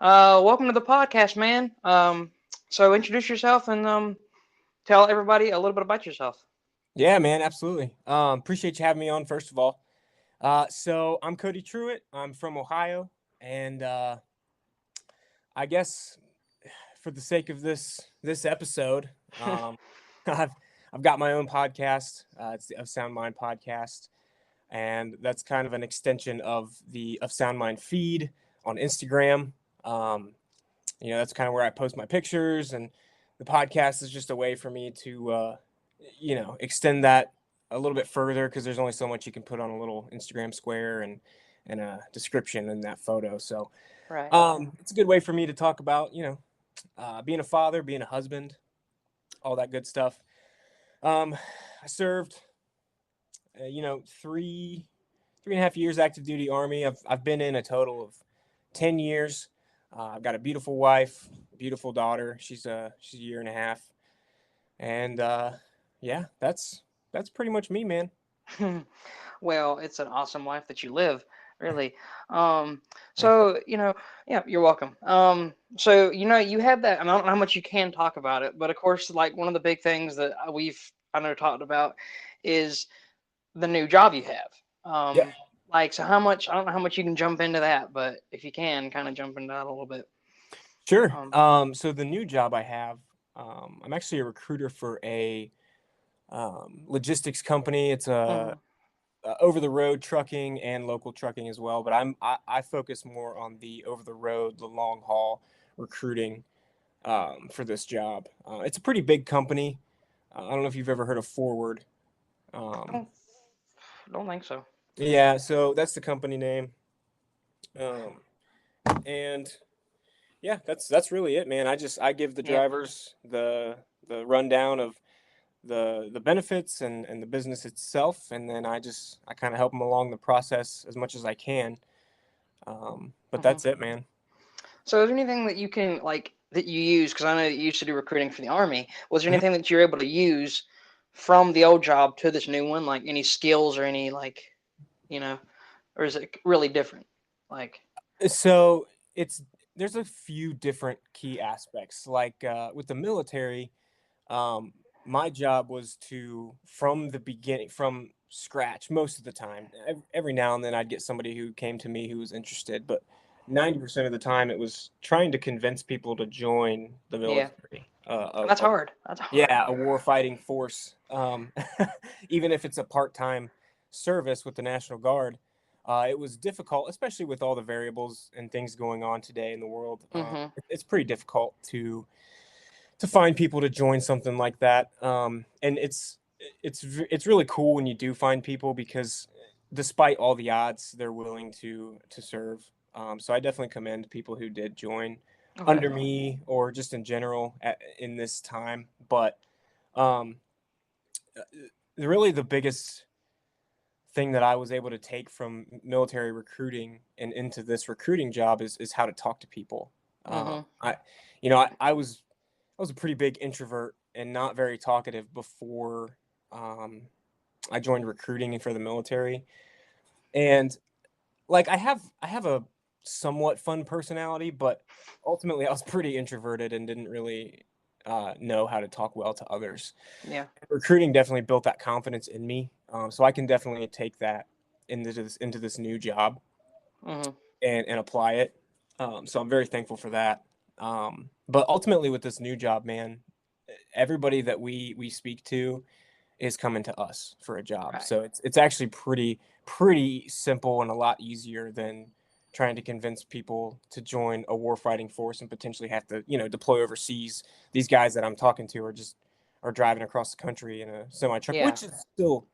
Welcome to the podcast, man. So introduce yourself and tell everybody a little bit about yourself. Yeah, man, absolutely. Appreciate you having me on, first of all. So I'm Cody Truitt. I'm from Ohio, and I guess for the sake of this episode, I've I've got my own podcast. It's the Of Sound Mind podcast, and that's kind of an extension of the Of Sound Mind feed on Instagram. Um, that's kind of where I post my pictures, and the podcast is just a way for me to extend that a little bit further, because there's only so much you can put on a little Instagram square and a description in that photo. So Right. it's a good way for me to talk about being a father, being a husband, all that good stuff. I served 3.5 years active duty Army. I've been in a total of 10 years. I've got a beautiful wife, beautiful daughter. She's a year and a half, and yeah, that's pretty much me, man. Well, it's an awesome life that you live, really. Um, Thank you. yeah, you're welcome. So you have that, and I don't know how much you can talk about it, but of course, like one of the big things that I know talked about is the new job you have. Yeah, Like, so how much? I don't know how much you can jump into that, but if you can, kind of jump into that a little bit. sure. Um, So the new job I have, I'm actually a recruiter for a logistics company. It's a mhm. over the road trucking and local trucking as well. But I focus more on the over the road, the long haul recruiting for this job. It's a pretty big company. I don't know if you've ever heard of Forward. I Um, don't think so. yeah, so that's the company name. Um, and yeah, that's really it, man. I give the Yeah. drivers the rundown of the benefits and the business itself, and then I kind of help them along the process as much as I can. But hmm that's it, man. So, is there anything that you can like that you use? Because I know that you used to do recruiting for the army. Was there Mhm. anything that you're able to use from the old job to this new one? Like any skills or any you know, or is it really different? Like, So it's there's a few different key aspects. Like with the military, um, my job was to, from the beginning, from scratch, most of the time. Every now and then I'd get somebody who came to me who was interested, but 90% of the time it was trying to convince people to join the yeah, military. that's hard. That's hard. Yeah, a war fighting force. Even if it's a part time service with the National Guard, it was difficult, especially with all the variables and things going on today in the world. hmm It's pretty difficult to find people to join something like that. And it's really cool when you do find people, because despite all the odds, they're willing to serve. So I definitely commend people who did join Okay. under me, or just in general in this time. But um, really, the biggest thing that I was able to take from military recruiting and into this recruiting job is how to talk to people. hmm I, I was a pretty big introvert and not very talkative before um, I joined recruiting for the military. And like I have a somewhat fun personality, but ultimately I was pretty introverted and didn't really know how to talk well to others. Yeah. Recruiting definitely built that confidence in me, so I can definitely take that into this new job hmm and apply it. So I'm very thankful for that. But ultimately, with this new job, man, everybody that we speak to is coming to us for a job. Right. So it's actually pretty simple and a lot easier than trying to convince people to join a warfighting force and potentially have to, deploy overseas. These guys that I'm talking to are driving across the country in a semi truck, Yeah. which is still,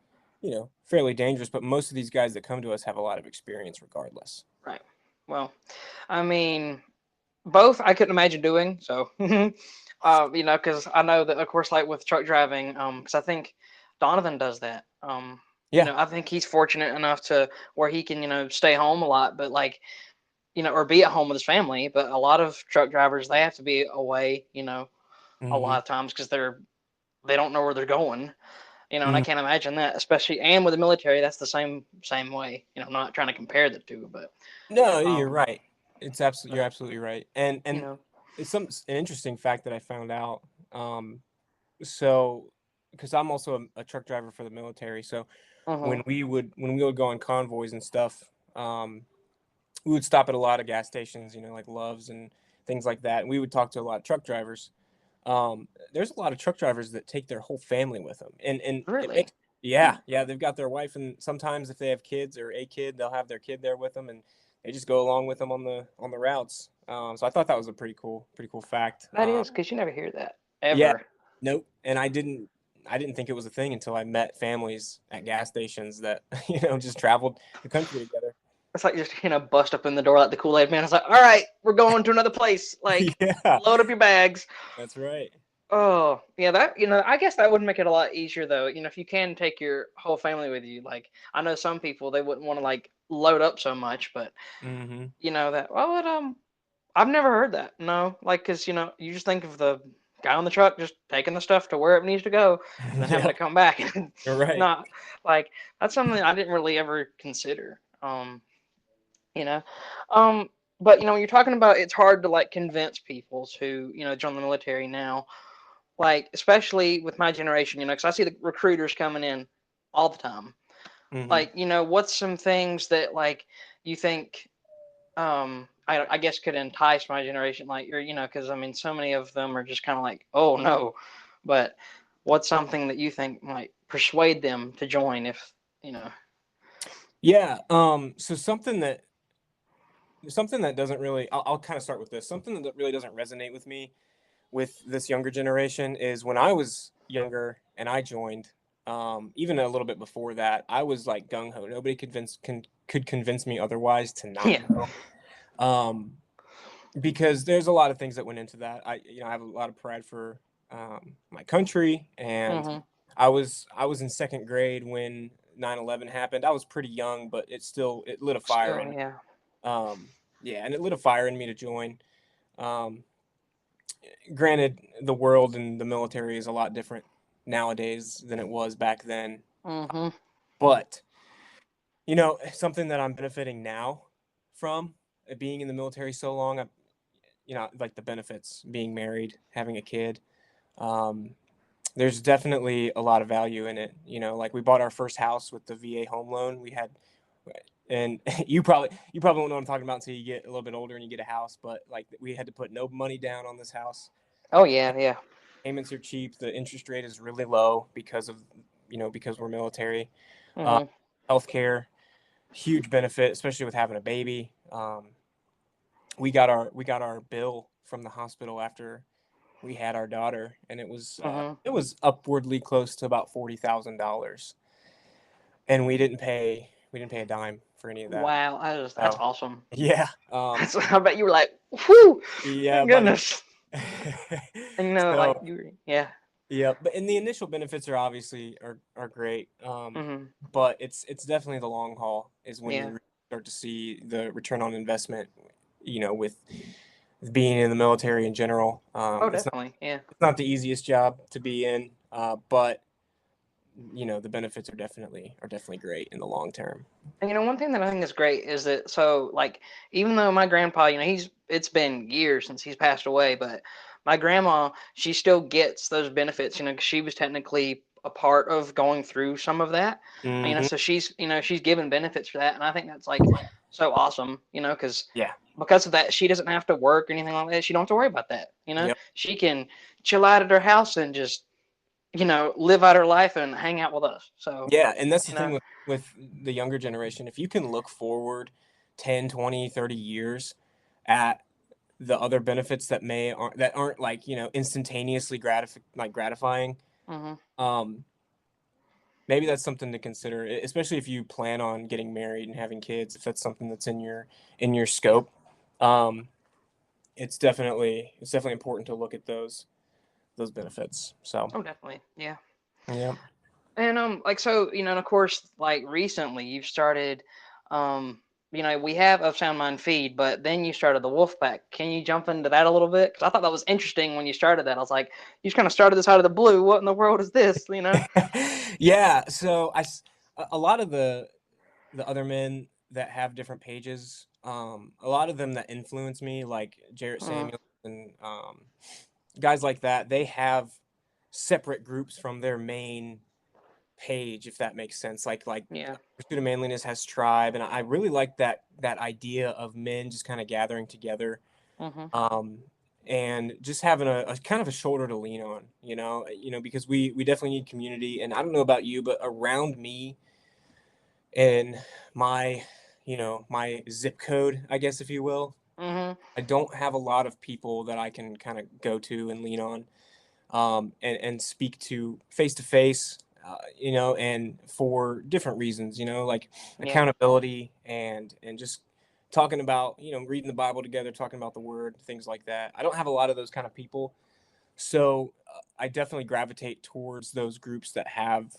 fairly dangerous. But most of these guys that come to us have a lot of experience regardless. Right. Well, I mean, both I couldn't imagine doing. So, because I know that, of course, like with truck driving, because I think Donovan does that. Yeah. I think he's fortunate enough to where he can, stay home a lot, but like, or be at home with his family. But a lot of truck drivers, they have to be away, a Hmm. lot of times because they don't know where they're going. And I can't imagine that, especially and with the military, that's the same way. I'm not trying to compare the two, but No, you're um, right. You're absolutely right. And You know. it's an interesting fact that I found out. Um, so because I'm also a truck driver for the military, so Mhm. when we would go on convoys and stuff, we would stop at a lot of gas stations, like Love's and things like that. And we would talk to a lot of truck drivers. There's a lot of truck drivers that take their whole family with them, and it Really. makes yeah, they've got their wife, and sometimes if they have kids or a kid, they'll have their kid there with them, and they just go along with them on the routes. So I thought that was a pretty cool fact. That is because you never hear that Yeah, ever. nope. And I didn't think it was a thing until I met families at gas stations that just traveled the country together. It's like just bust up in the door like the Kool-Aid man. It's like, all right, we're going to another place. Like, Yeah, load up your bags. that's right. Oh, yeah, that I guess that would make it a lot easier though. If you can take your whole family with you. Like, I know some people they wouldn't want to like load up so much, but Hmm. that. Well, I've never heard that. No, like, cause you just think of the guy on the truck just taking the stuff to where it needs to go and then having to Yep, come back. you're right. Not like that's something I didn't really ever consider. You know, um, but when you're talking about it's hard to like convince people to join the military now, like especially with my generation, because I see the recruiters coming in all the time. Hmm. Like, what's some things that like you think I guess could entice my generation, like, or because I mean so many of them are just kind of like, oh no, but what's something that you think might persuade them to join if you know Yeah. So something that doesn't really, I'll kind of start with this. Something that really doesn't resonate with me with this younger generation is when I was younger and I joined, even a little bit before that, I was like gung ho. Nobody could convince me otherwise to not yeah. go. Um, because there's a lot of things that went into that. I have a lot of pride for my country, and Mhm. I was in second grade when 9/11 happened. I was pretty young, but it lit a fire Still, in me. yeah. Yeah, and it lit a fire in me to join. Um, Granted, the world and the military is a lot different nowadays than it was back then. Mhm. But something that I'm benefiting now from being in the military so long, like the benefits, being married, having a kid. Um, there's definitely a lot of value in it. Like we bought our first house with the VA home loan we had, and you probably won't know what I'm talking about until you get a little bit older and you get a house. But like we had to put no money down on this house. Oh yeah, yeah. Payments are cheap. The interest rate is really low because we're military. Uh, Mhm. Healthcare, huge benefit, especially with having a baby. We got our bill from the hospital after we had our daughter, and Mhm. it was upwardly close to about $40,000, and we didn't pay a dime for any of that. Wow, that's So awesome. yeah, I bet you were like, whew, yeah, thank buddy. goodness. And like So yeah. yeah, but and the initial benefits are obviously are great, Mhm. but it's definitely the long haul is when you Yeah. really start to see the return on investment. With being in the military in general, Oh, definitely. Yeah. it's not the easiest job to be in, but the benefits are definitely great in the long term. And one thing that I think is great is that so like even though my grandpa, it's been years since he's passed away, but my grandma, she still gets those benefits, 'cause she was technically a part of going through some of that. Hmm. So she's given benefits for that, and I think that's like so awesome, Yeah. because of that, she doesn't have to work or anything like that. She don't have to worry about that. Yep. She can chill out at her house and just, live out her life and hang out with us. So, Yeah, and that's the you thing know, with the younger generation. If you can look forward 10, 20, 30 years at the other benefits that aren't like instantaneously gratifying, hmm um, maybe that's something to consider, especially if you plan on getting married and having kids. If that's something that's in your yeah. scope, um, it's definitely important to look at those benefits. So Oh, definitely. Yeah. yeah. And like so, and of course, like recently you've started, we have of Sound Mind Feed, but then you started the Wolf Pack. Can you jump into that a little bit? Because I thought that was interesting when you started that. I was like, you just kind of started this out of the blue. What in the world is this? Yeah, so a lot of the other men that have different pages. A lot of them that influence me, like Jarrett Mm, Samuels and guys like that, they have separate groups from their main page, if that makes sense. Like yeah. Pursuit of Manliness has Tribe, and I really like that idea of men just kind of gathering together, Mhm. um, and just having a kind of a shoulder to lean on. Because we definitely need community. And I don't know about you, but around me and my my zip code, I guess, if you will, Mhm. I don't have a lot of people that I can kind of go to and lean on, and speak to face, and for different reasons, like Yeah. accountability and just talking about, reading the Bible together, talking about the Word, things like that. I don't have a lot of those kind of people, so I definitely gravitate towards those groups that have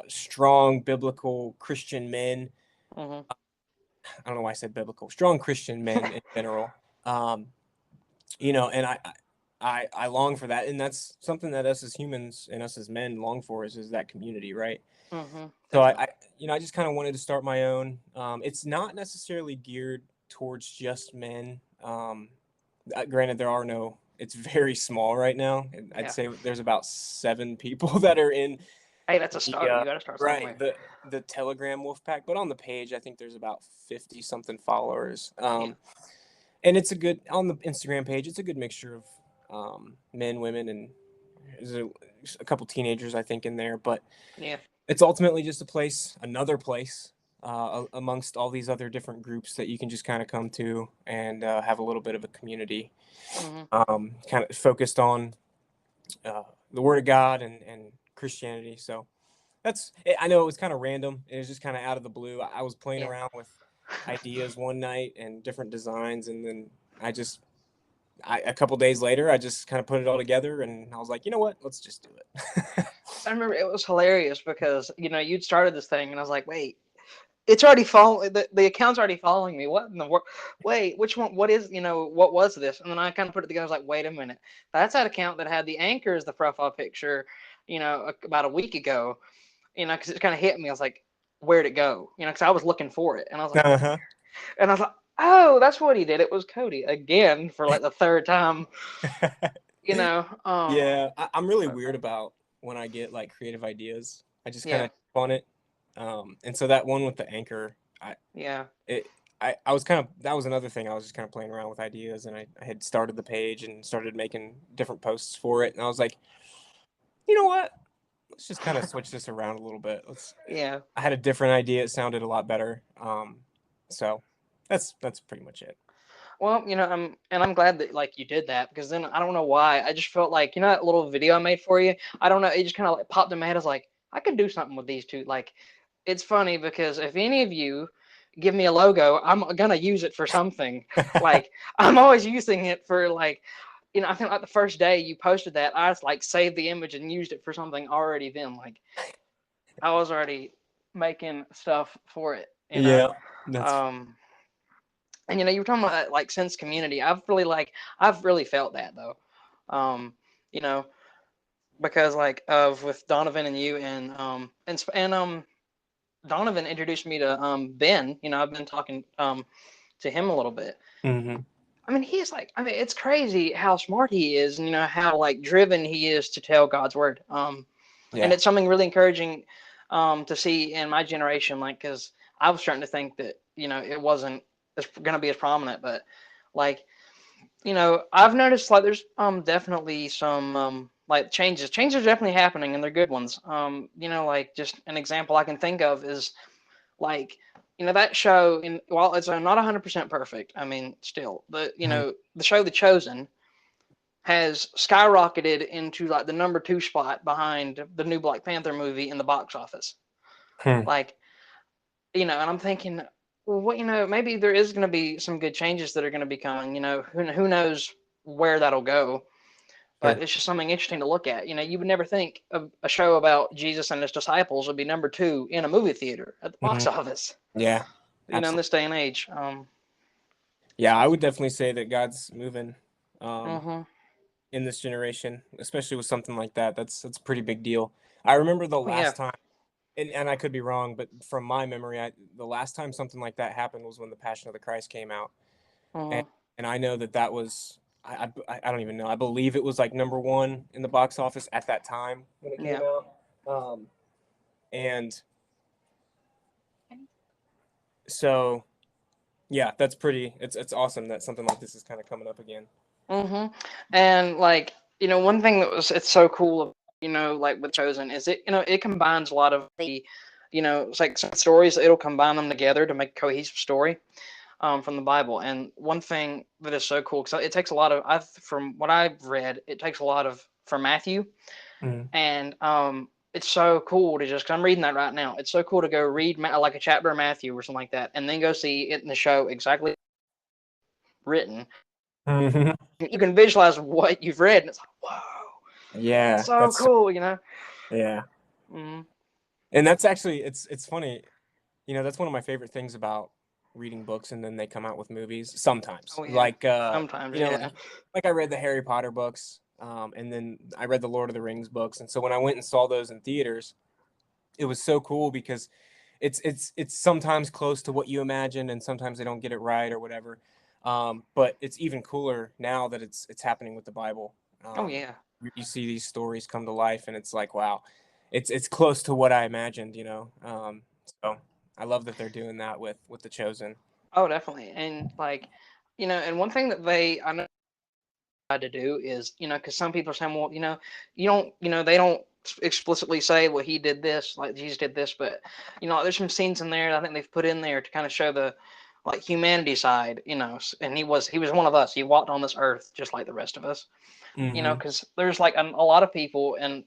strong biblical Christian men. Mhm. I don't know why I said biblical, strong Christian men in general. Um, and I long for that, and that's something that us as humans and us as men long for is that community, right? Mhm. So Definitely. I just kind of wanted to start my own. It's not necessarily geared towards just men. Granted, there are no. It's very small right now. I'd Yeah. say there's about 7 people that are in Hey, that's a the start. You got to start right somewhere. the Telegram Wolfpack, but on the page I think there's about 50 something followers. Yeah. And it's a good on the Instagram page. It's a good mixture of men, women, and there's a couple teenagers I think in there. But Yeah. it's ultimately just another place amongst all these other different groups that you can just kind of come to and have a little bit of a community, Mhm. kind of focused on uh, the Word of God and Christianity. So I know it was kind of random. It was just kind of out of the blue. I was playing Yeah. around with ideas one night and different designs, and then a couple days later, I just kind of put it all together, and I was like, you know what? Let's just do it. I remember it was hilarious because you'd started this thing and I was like, wait, it's already following the account's already following me. What in the world? Wait, which one? What is what was this? And then I kind of put it together. I was like, wait a minute, that's that account that had the anchor as the profile picture, about a week ago. Because it kind of hit me. I was like, where'd it go? Because I was looking for it and I was like, Uh-huh. oh, that's what he did. It was Cody again for like the third time. You know, Yeah, I'm really but weird about when I get like creative ideas. I just kind yeah, of on it. And so that one with the anchor, yeah, it, I was kind of, that was another thing. I was just kind of playing around with ideas, and I had started the page and started making different posts for it. And I was like, you know what? Let's just kind of switch this around a little bit. yeah. I had a different idea. It sounded a lot better. So that's pretty much it. Well, I'm glad that like you did that because then I don't know why I just felt like that little video I made for you. I don't know, it just kind of like popped in my head. I was like, I could do something with these two. Like, it's funny because if any of you give me a logo, I'm gonna use it for something. Like, I'm always using it for like, I think like the first day you posted that, I just like saved the image and used it for something already. Then like I was already making stuff for it. Yeah, that's Um, and you were talking about that like sense community. I've really felt that though. Um, you know, because like of with Donovan and you and Donovan introduced me to Ben. I've been talking to him a little bit. hmm I mean, it's crazy how smart he is, and how like driven he is to tell God's word. And yeah. it's something really encouraging to see in my generation, like because I was starting to think that it wasn't going to be as prominent, but like I've noticed like there's definitely some like changes. Changes are definitely happening and they're good ones. Like just an example I can think of is like that show in while it's not 100% perfect. I mean, still Mhm. the show The Chosen has skyrocketed into like the number 2 spot behind the new Black Panther movie in the box office. Hmm. Like, and I'm thinking, well, maybe there is going to be some good changes that are going to be coming. Who knows where that'll go, but Sure. it's just something interesting to look at. You would never think of a show about Jesus and his disciples would be number 2 in a movie theater at the hmm box office. Yeah, In absolutely. this day and age. Yeah, I would definitely say that God's moving Mhm. in this generation, especially with something like that. That's a pretty big deal. I remember the Oh, yeah. last time. and I could be wrong, but from my memory, the last time something like that happened was when the Passion of the Christ came out, and Mm-hmm. and I know that was I don't even know. I believe it was like number one in the box office at that time when it came Yeah. out, and so yeah, that's pretty. It's awesome that something like this is kind of coming up again. Mm-hmm. And like, one thing it's so cool, like with Chosen is it combines a lot of the, it's like some stories. It'll combine them together to make a cohesive story, from the Bible. And one thing that is so cool because it takes a lot of, from what I've read, it takes a lot of from Matthew, Mm-hmm. and it's so cool to just. Cause I'm reading that right now. It's so cool to go read like a chapter of Matthew or something like that, and then go see it in the show exactly written. Mm-hmm. You can visualize what you've read, and it's like, whoa, Yeah, so that's cool. yeah, Mm-hmm. and that's actually it's funny. That's one of my favorite things about reading books and then they come out with movies sometimes. Oh yeah, Like sometimes yeah, like I read the Harry Potter books, and then I read the Lord of the Rings books, and so when I went and saw those in theaters, it was so cool because it's sometimes close to what you imagine, and sometimes they don't get it right or whatever. But it's even cooler now that it's happening with the Bible. oh Um, yeah, you see these stories come to life, and it's like, wow, it's close to what I imagined. So I love that they're doing that with the Chosen. oh definitely. And like, and one thing that I know tried to do is, because some people are saying, well, you don't, they don't explicitly say, well, he did this, like Jesus did this, but there's some scenes in there I think they've put in there to kind of show the like humanity side, and he was one of us. He walked on this earth just like the rest of us, Mm-hmm. because there's like a lot of people, and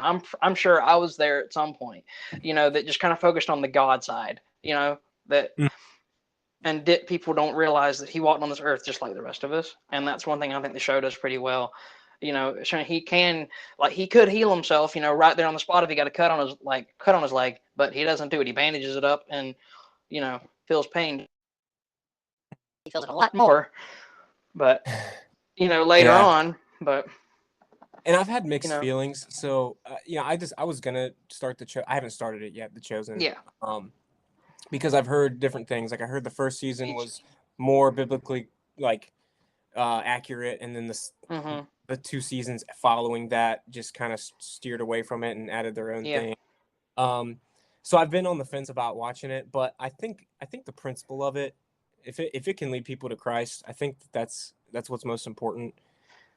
I'm sure I was there at some point, that just kind of focused on the God side, that and people don't realize that he walked on this earth just like the rest of us, and that's one thing I think the show does pretty well. Showing he can, like, he could heal himself, right there on the spot if he got a cut on his leg, but he doesn't do it. He bandages it up and feels pain. He feels it a lot more, but later Yeah, on, but and I've had you mixed know, feelings. So I was gonna start I haven't started it yet, the Chosen. yeah, Um, because I've heard different things. Like I heard the first season it's, was more biblically like accurate, and then mm-hmm, the two seasons following that just kind of steered away from it and added their own yeah, thing. Um, so I've been on the fence about watching it, but I think the principle of it, if it can lead people to Christ, I think that's what's most important.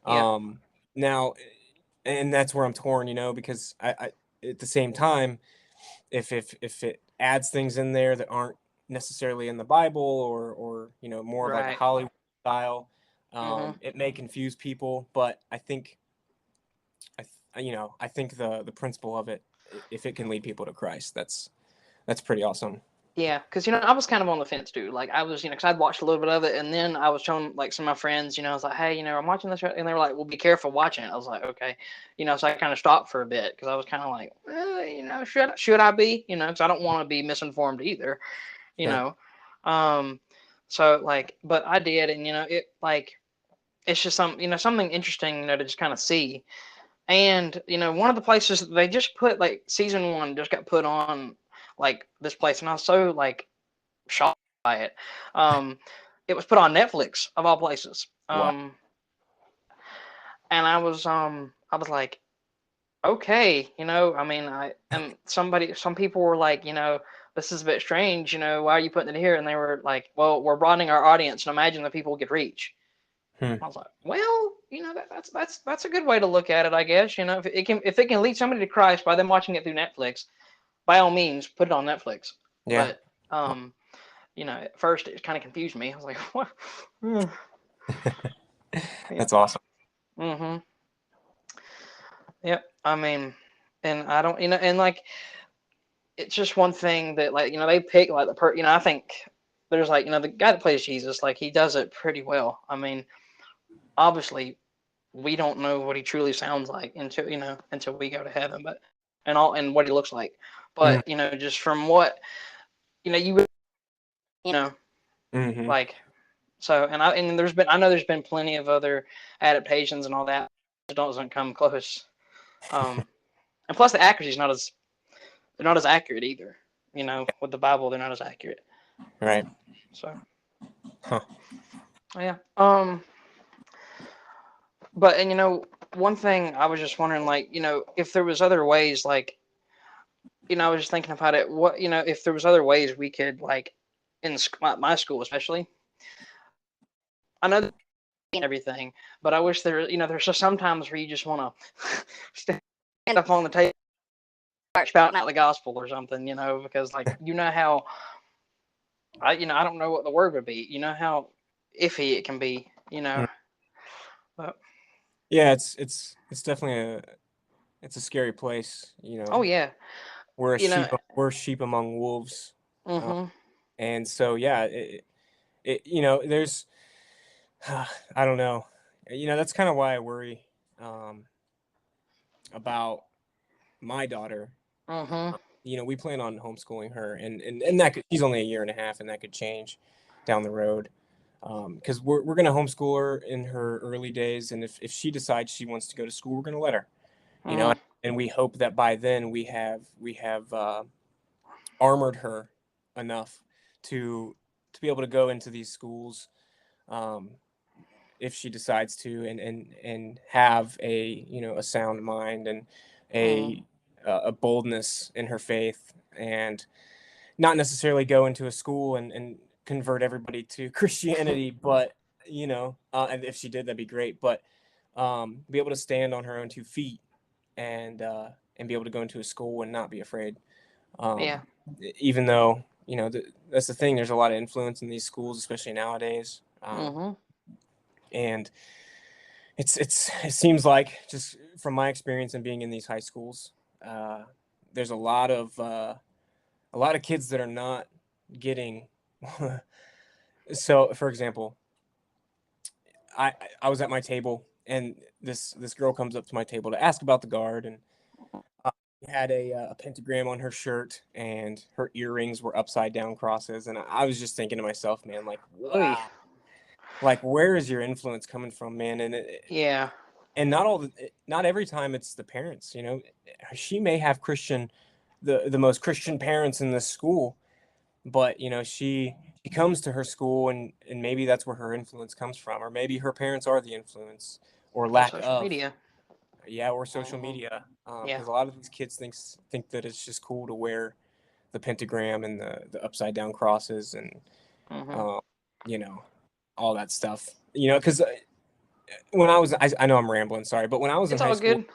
yeah, Um, now, and that's where I'm torn, because at the same time, if it adds things in there that aren't necessarily in the Bible, or more of like a right, Hollywood style, mm-hmm, it may confuse people. But I think I think the principle of it, if it can lead people to Christ, that's pretty awesome. yeah, because I was kind of on the fence too. Like I was, because I'd watched a little bit of it, and then I was showing like some of my friends. I was like, hey, I'm watching this, and they were like, well, be careful watching it. I was like, okay, so I kind of stopped for a bit because I was kind of like, should I be, because I don't want to be misinformed either, you Sure. know. Um, so like, but I did, and it like it's just something interesting, to just kind of see. And one of the places that they just put, like, season one just got put on, like, this place, and I was so like shocked by it. Um, it was put on Netflix of all places. Wow. And I was like, okay, I mean, some people were like, this is a bit strange, why are you putting it here? And they were like, well, we're broadening our audience and imagine the people we could reach. Hmm. I was like, well, that's a good way to look at it, I guess. If it can lead somebody to Christ by them watching it through Netflix, by all means, put it on Netflix. Yeah. But at first it kind of confused me. I was like, what? Yeah. That's awesome. Mm-hmm. Yep. I mean, and I don't, and like, it's just one thing that, like, they pick like I think there's like, the guy that plays Jesus, like, he does it pretty well. I mean, obviously we don't know what he truly sounds like until we go to heaven, but and what he looks like. Mm. But just from what you you know Hmm. like, so, and I know there's been plenty of other adaptations and all that. It doesn't come close. Um, and plus the accuracy is not as they're not as accurate either. With the Bible, they're not as accurate. Right. So Huh. yeah. But one thing I was just wondering, like, if there was other ways, like, I was just thinking about it. What, if there was other ways we could, like, in my school especially. I know and everything, but I wish there's just sometimes where you just want to stand up on the table, spouting out the gospel or something, because like how I don't know what the word would be, how iffy it can be, Mm. but Yeah, it's definitely it's a scary place. oh yeah, you know, We're sheep among wolves, uh, mm-hmm, and so yeah, there's I don't know, that's kind of why I worry um, about my daughter. mm-hmm, We plan on homeschooling her, and that she's only a year and a half, and that could change down the road. Because we're going to homeschool her in her early days, and if she decides she wants to go to school, we're going to let her. You know, mm-hmm, and we hope that by then we have armored her enough to be able to go into these schools, um, if she decides to, and have a sound mind and mm-hmm, a a boldness in her faith, and not necessarily go into a school and convert everybody to Christianity, but and if she did, that'd be great. But be able to stand on her own 2 feet, and be able to go into a school and not be afraid. yeah, Um, Even though that's the thing. There's a lot of influence in these schools, especially nowadays. mm-hmm, And it seems like, just from my experience and being in these high schools, uh, there's a lot of kids that are not getting. So, for example, I I was at my table, and this girl comes up to my table to ask about the guard, and had a pentagram on her shirt, and her earrings were upside down crosses, and I was just thinking to myself, man, like, oy, wow, like, where is your influence coming from, man? yeah, And not every time it's the parents. She may have the most Christian parents in this school, but she comes to her school, and maybe that's where her influence comes from, or maybe her parents are the influence, or or lack social of. media, Yeah, or social mm-hmm, media, yeah, because a lot of these kids think that it's just cool to wear the pentagram and the upside down crosses, and mm-hmm, uh, you know all that stuff. Because I know I'm rambling, sorry, but when I was in it's high all school, good,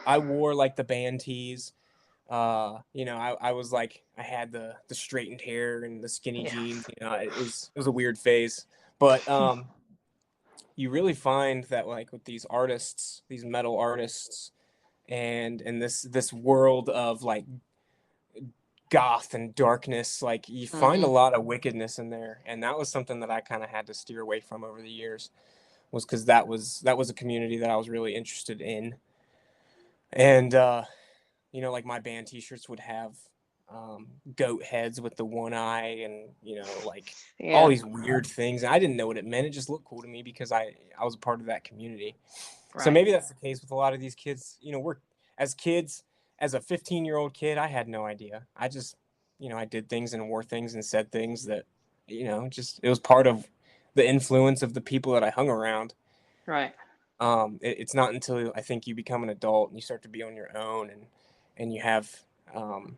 I wore like the band tees. I was like, I had the straightened hair and the skinny yeah, jeans. It was a weird phase, but you really find that, like, with these artists, these metal artists, and this world of, like, goth and darkness, like, you find a mm-hmm, lot of wickedness in there, and that was something that I kind of had to steer away from over the years, was because that was a community that I was really interested in. And like, my band T-shirts would have goat heads with the one eye, and like, all yeah, these weird things. And I didn't know what it meant. It just looked cool to me because I was a part of that community. So right, maybe that's the case with a lot of these kids. We're as kids, as a 15-year-old kid, I had no idea. I just, I did things and wore things and said things that, just, it was part of the influence of the people that I hung around. right, It's not until, I think, you become an adult and you start to be on your own, and you have um,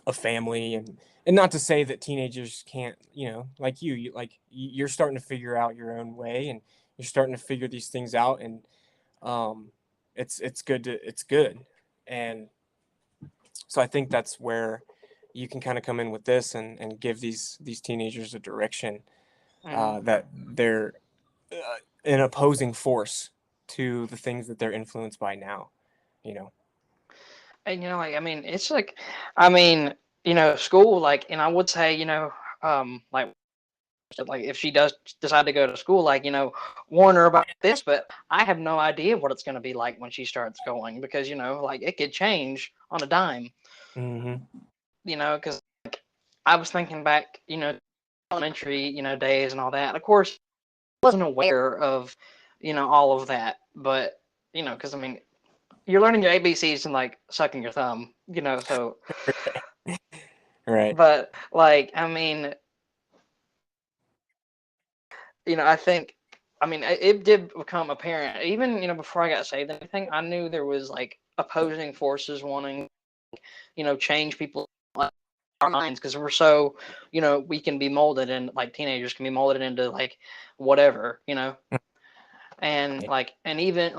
a family, and not to say that teenagers can't, like, you're starting to figure out your own way, and you're starting to figure these things out, and um, it's good. And so I think that's where you can kind of come in with this, and give these teenagers a direction, mm-hmm. that they're an opposing force to the things that they're influenced by now. You know. And like, I mean, it's like, I mean, school, like, and I would say, like if she does decide to go to school, like, warn her about this, but I have no idea what it's going to be like when she starts going, because like it could change on a dime, Hmm. because I was thinking back, elementary, days and all that. Of course, I wasn't aware of, all of that, but because I mean, you're learning your ABCs and like sucking your thumb, so Right. but like I mean, I think it did become apparent even, before I got saved and everything, I knew there was like opposing forces wanting, change people like our minds because we're so, we can be molded and like teenagers can be molded into like whatever, and like and even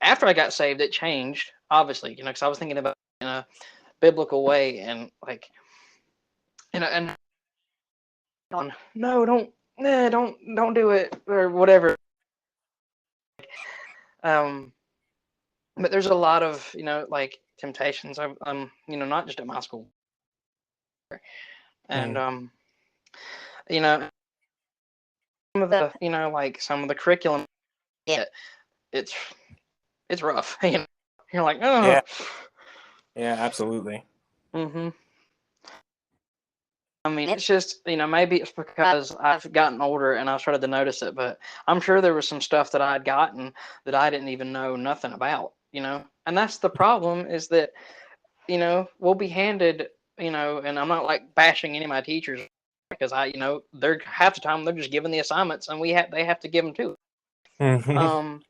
after I got saved, it changed obviously, because I was thinking about it in a biblical way and like and on no don't do it or whatever. Um, but there's a lot of like temptations. I'm not just at my school, and Mm. you know some of the like some of the curriculum. Yeah, it's it's rough. You're like, oh. Yeah. Yeah, absolutely. Mm-hmm. I mean, it's just, maybe it's because I've gotten older and I've started to notice it, but I'm sure there was some stuff that I'd gotten that I didn't even know nothing about, And that's the problem is that, we'll be handed, and I'm not like bashing any of my teachers because they're half the time they're just given the assignments and they have to give them too. Hmm. Um,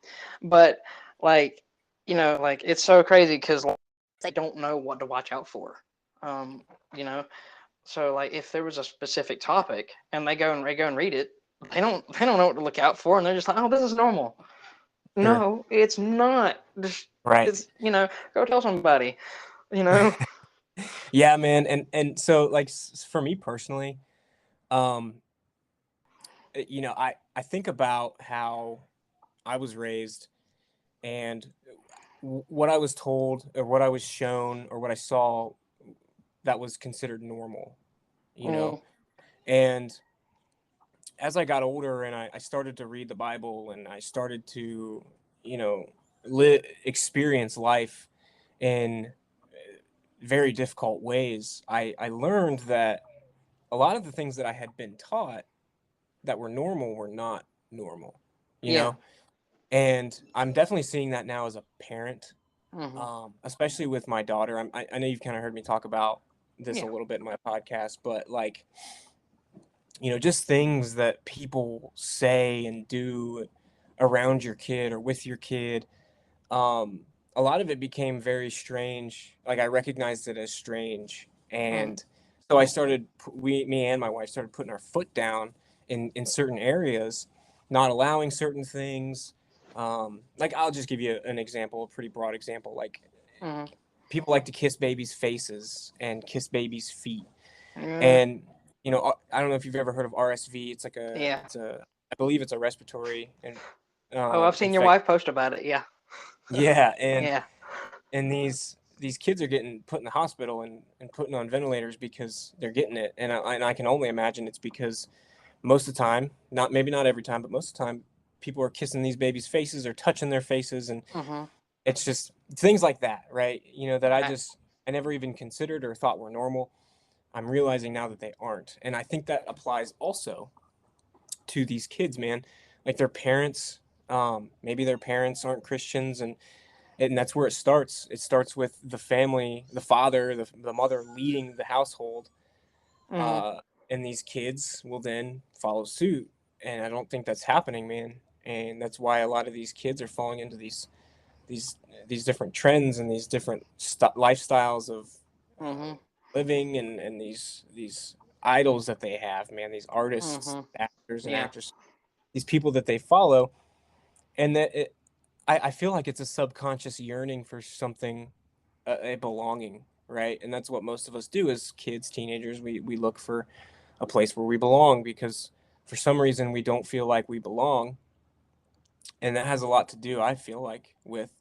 but like, like it's so crazy because they don't know what to watch out for. Um, you know, so like if there was a specific topic and they go and read it, they don't know what to look out for, and they're just like, oh, this is normal. Sure. No, it's not. Just Right. it's go tell somebody. You know. Yeah, man. And so like for me personally, um, I think about how I was raised and what I was told or what I was shown or what I saw that was considered normal, you know. Mm, And as I got older and I started to read the Bible and I started to, you know, experience life in very difficult ways, I learned that a lot of the things that I had been taught that were normal were not normal, you yeah. know? And I'm definitely seeing that now as a parent, Hmm. especially with my daughter. I know you've kind of heard me talk about this a Yeah. little bit in my podcast, but like, just things that people say and do around your kid or with your kid. Um, a lot of it became very strange. Like I recognized it as strange, Mm, and so I started. Me and my wife started putting our foot down in certain areas, not allowing certain things. Like I'll just give you an example, a pretty broad example. Like mm, people like to kiss babies' faces and kiss babies' feet, yeah. and I don't know if you've ever heard of RSV. It's like Yeah. I believe it's a respiratory and Oh, I've seen your infect. wife post about it. Yeah. Yeah, and Yeah. these kids are getting put in the hospital and putting on ventilators because they're getting it, and I can only imagine it's because most of the time, not maybe not every time, but most of the time, people are kissing these babies' faces or touching their faces, and Hmm. it's just things like that, right? That Right. I never even considered or thought were normal. I'm realizing now that they aren't, and I think that applies also to these kids, man. Like their parents, maybe their parents aren't Christians, and that's where it starts. It starts with the family, the father, the mother leading the household, Hmm. uh, and these kids will then follow suit. And I don't think that's happening, man. And that's why a lot of these kids are falling into these these different trends and these different lifestyles of Hmm. living and these idols that they have, man. These artists, Hmm. actors, and Yeah. actresses, these people that they follow, and I feel like it's a subconscious yearning for something, a belonging, right? And that's what most of us do as kids, teenagers. We look for a place where we belong because for some reason we don't feel like we belong, and that has a lot to do, I feel like, with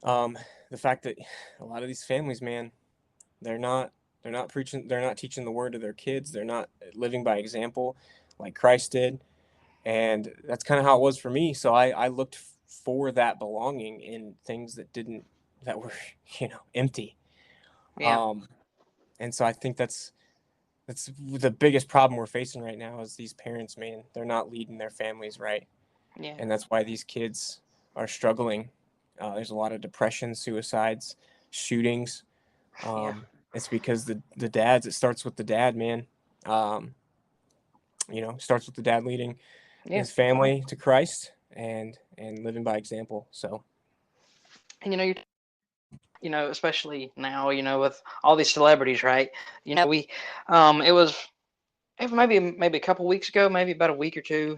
um, the fact that a lot of these families, man, they're not they're not teaching the word to their kids. They're not living by example like Christ did, and that's kind of how it was for me. So I looked for that belonging in things that were empty. Yeah. um and so I think that's the biggest problem we're facing right now is these parents, man. They're not leading their families right, Yeah. and that's why these kids are struggling There's a lot of depression, suicides, shootings. Yeah. It's because the dads. It starts with the dad, man. Um, starts with the dad leading Yeah. his family to Christ and living by example. So, And especially now, with all these celebrities, right? We, it was maybe a couple weeks ago, maybe about a week or two.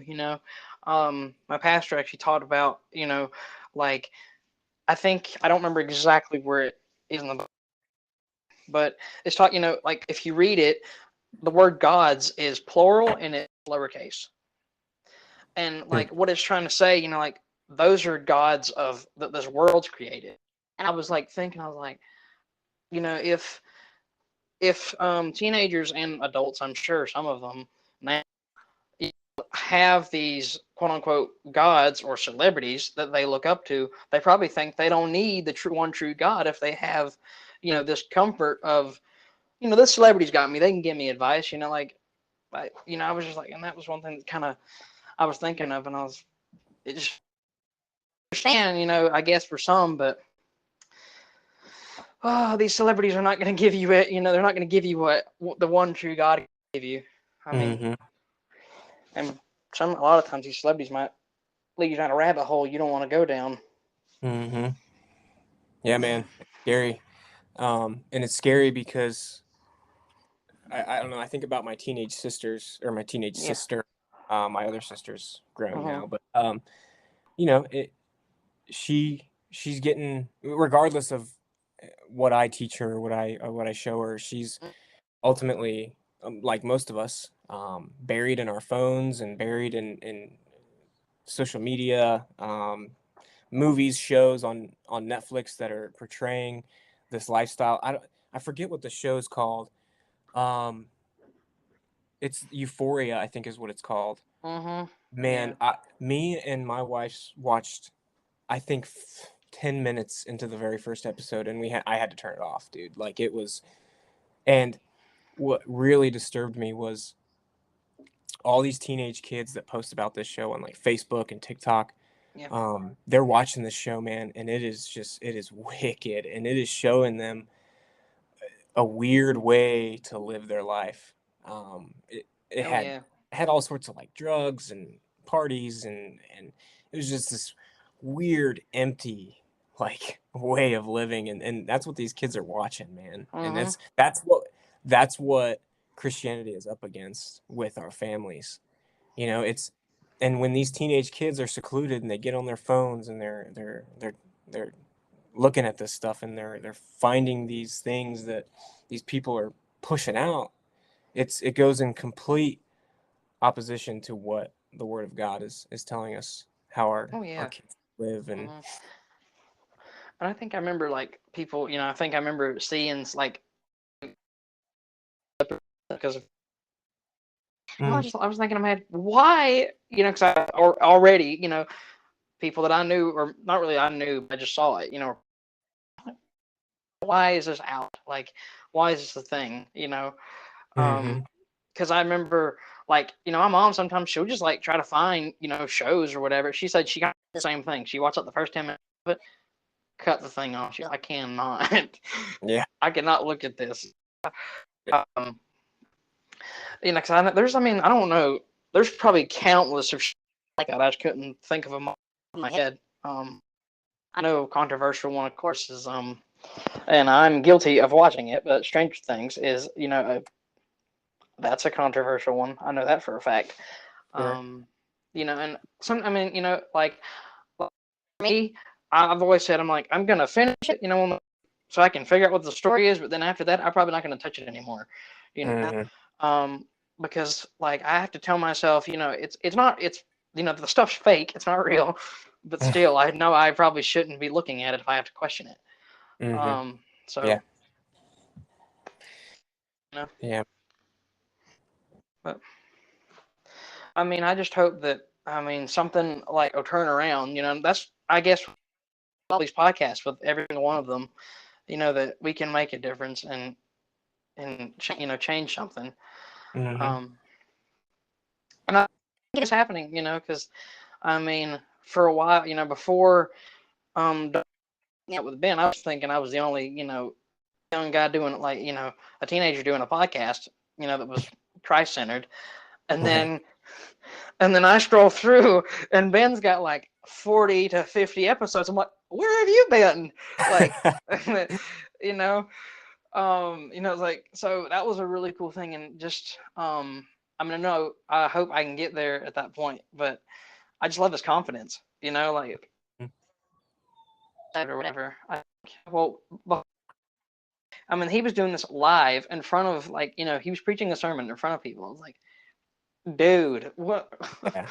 My pastor actually talked about, like I don't remember exactly where it is in the book, but it's taught, like if you read it, the word gods is plural and it's lowercase, and like what it's trying to say, like those are gods of this world's created. And I was like thinking, I was like, if teenagers and adults, I'm sure some of them now have these quote unquote gods or celebrities that they look up to, they probably think they don't need the true God if they have, this comfort of, this celebrity's got me. They can give me advice, like, I was just like, and that was one thing that kind of I was thinking of, and it just understand, I guess for some, but these celebrities are not going to give you it. They're not going to give you what the one true God can give you. I mean, mm-hmm. and a lot of times these celebrities might lead you down a rabbit hole you don't want to go down. Mm-hmm. Yeah, man, it's scary. And it's scary because I don't know. I think about my teenage sisters or my teenage Yeah. sister. My other sister's grown Mm-hmm. now, but it she's getting, regardless of what I teach her, what I show her, she's ultimately, like most of us, buried in our phones and buried in social media, movies, shows on Netflix that are portraying this lifestyle. I forget what the show's called. Um, it's Euphoria, I think is what it's called. Mm-hmm. Man, Yeah. me and my wife watched, I think, 10 minutes into the very first episode, and I had to turn it off, dude. Like it was, and what really disturbed me was all these teenage kids that post about this show on like Facebook and TikTok. Yeah. They're watching this show, man, and it is wicked, and it is showing them a weird way to live their life. It Oh had yeah. all sorts of like drugs and parties, and it was just this weird, empty like way of living, and that's what these kids are watching, man. And Mm-hmm. that's what Christianity is up against with our families. It's, and when these teenage kids are secluded and they get on their phones and they're looking at this stuff and they're finding these things that these people are pushing out, it goes in complete opposition to what the Word of God is telling us how Oh our yeah. kids live. And Mm-hmm. And I think I remember like people, I think I remember seeing like because mm, I was thinking in my head, why, because already, people that I knew, or not really I knew, but I just saw it, why is this out? Like, why is this a thing? mm-hmm, Because I remember, like, my mom sometimes she'll just like try to find, shows or whatever. She said she got the same thing. She watched like the first 10 minutes of it, cut the thing off. I cannot, yeah, I cannot look at this. Um, because there's, I don't know, there's probably countless of like that. I just couldn't think of them off my head. I know controversial one, of course, is and I'm guilty of watching it, but Stranger Things is, that's a controversial one. I know that for a fact. sure, Um, and like me, I've always said I'm like I'm gonna finish it, so I can figure out what the story is. But then after that, I'm probably not gonna touch it anymore, you know, mm-hmm, um, because like I have to tell myself, it's not, the stuff's fake, it's not real, but still, I know I probably shouldn't be looking at it if I have to question it. mm-hmm, So yeah, you know, yeah, but I just hope that something like will turn around. That's I guess all these podcasts with every single one of them. That we can make a difference and change something. mm-hmm, Um, and I think it's happening. Because for a while, before out with Ben, I was thinking I was the only, young guy doing like, a teenager doing a podcast, that was Christ centered. And Right. then I stroll through and Ben's got like 40 to 50 episodes. I'm like, where have you been? Like, you know, it's like, so that was a really cool thing. And just, I mean, I hope I can get there at that point, but I just love his confidence, like, or whatever. Well, I mean, he was doing this live in front of, like, he was preaching a sermon in front of people. I was like, dude, what? Yeah,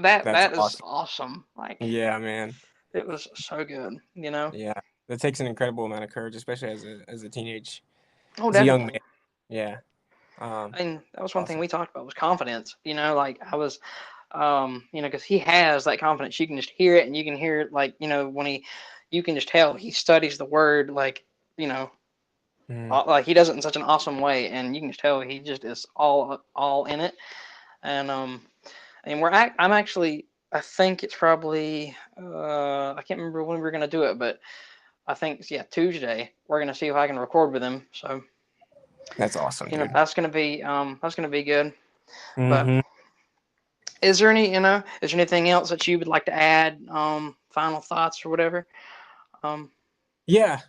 that that's that is awesome. awesome. Like, Yeah, man. it was so good. Yeah, that takes an incredible amount of courage, especially as a Oh, as a young definitely. man. Yeah. I mean, that was one thing Awesome. we talked about was confidence. Like I was, because he has that confidence. You can just hear it, and you can hear it, like, you can just tell he studies the word, like, you know, Mm. like he does it in such an awesome way, and you can just tell he just is all in it. And and I'm actually, I think it's probably, I can't remember when we're gonna do it, but I think, yeah, Tuesday we're gonna see if I can record with him. So That's awesome, dude. that's gonna be good. But Hmm. is there anything else that you would like to add? Final thoughts or whatever. Um, Yeah.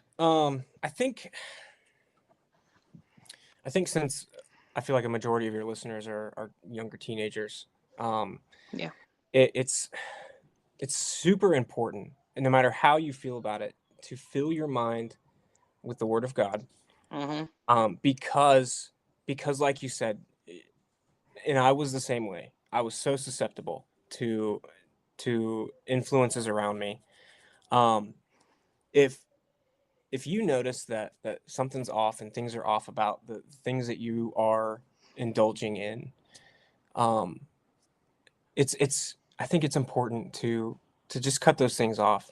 I think since I feel like a majority of your listeners are younger teenagers, um, yeah. it's it's super important, and no matter how you feel about it, to fill your mind with the Word of God, Mhm. because like you said, and I was the same way. I was so susceptible to influences around me. Um, if you notice that something's off and things are off about the things that you are indulging in, um, it's I think it's important to just cut those things off.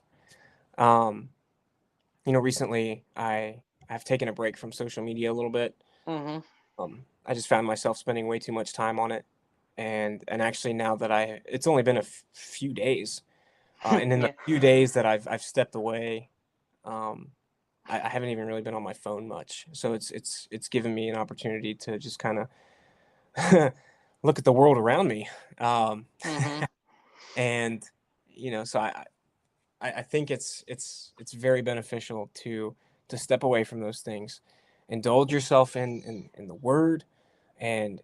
Um, recently I've taken a break from social media a little bit. Mhm. I just found myself spending way too much time on it, and actually now that it's only been a few days, and in the Yeah. few days that I've stepped away, um, I haven't even really been on my phone much. So it's given me an opportunity to just kind of look at the world around me, Mhm. and so I think it's very beneficial to step away from those things, indulge yourself in the Word, and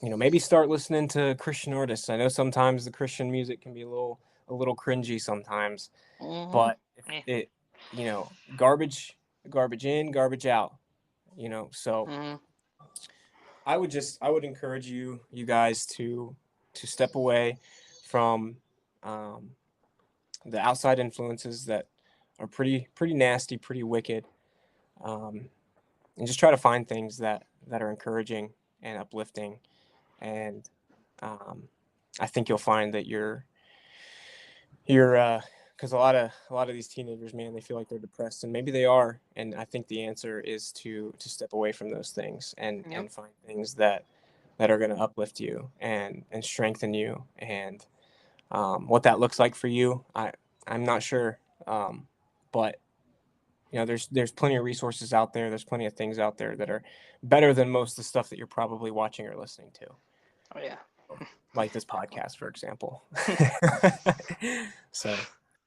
maybe start listening to Christian artists. I know sometimes the Christian music can be a little cringy sometimes, Mhm. but if Yeah. it garbage in, garbage out. So Mhm. I would encourage you guys to step away from um, the outside influences that are pretty nasty, pretty wicked, um, and just try to find things that are encouraging and uplifting. And um, I think you'll find that you're because a lot of these teenagers, man, they feel like they're depressed, and maybe they are. And I think the answer is to step away from those things Yep. and find things that are going to uplift you and strengthen you. And what that looks like for you, I'm not sure, but there's plenty of resources out there. There's plenty of things out there that are better than most of the stuff that you're probably watching or listening to, Oh yeah. like this podcast, for example. So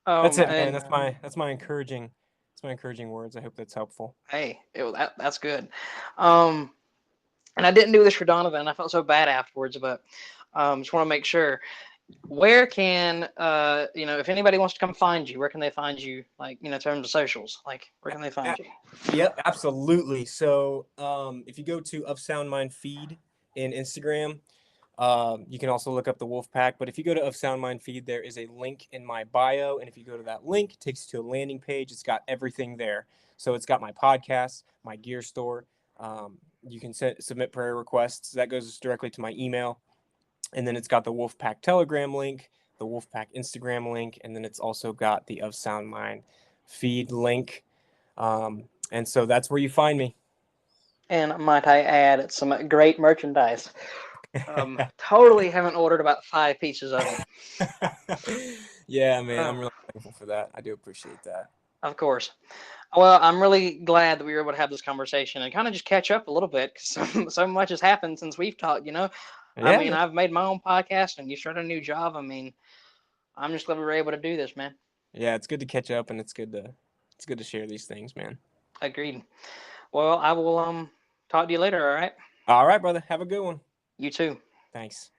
that's it, man. And That's my encouraging words. I hope that's helpful. hey, that's good. Um, and I didn't do this for Donovan. I felt so bad afterwards, but just want to make sure. Where can if anybody wants to come find you, where can they find you? Like, in terms of socials, like, where can they find you? Yep, absolutely. So if you go to Of Sound Mind feed in Instagram, you can also look up the Wolf Pack. But if you go to Of Sound Mind feed, there is a link in my bio, and if you go to that link, it takes you to a landing page. It's got everything there. So it's got my podcast, my gear store. You can submit prayer requests. That goes directly to my email, and then it's got the Wolfpack Telegram link, the Wolfpack Instagram link, and then it's also got the Of Sound Mind feed link. And so that's where you find me. And might I add, it's some great merchandise. Totally haven't ordered about 5 pieces of it. Yeah, man, Uh, I'm really thankful for for that. I do appreciate that. Of course. Well, I'm really glad that we were able to have this conversation and kind of just catch up a little bit because so much has happened since we've talked. I Yeah, mean, I've made my own podcast and you started a new job. I mean, I'm just glad we were able to do this, man. yeah, it's good to catch up, and it's good to share these things, man. Agreed. Well, I will talk to you later. All right. All right, brother. Have a good one. You too. Thanks.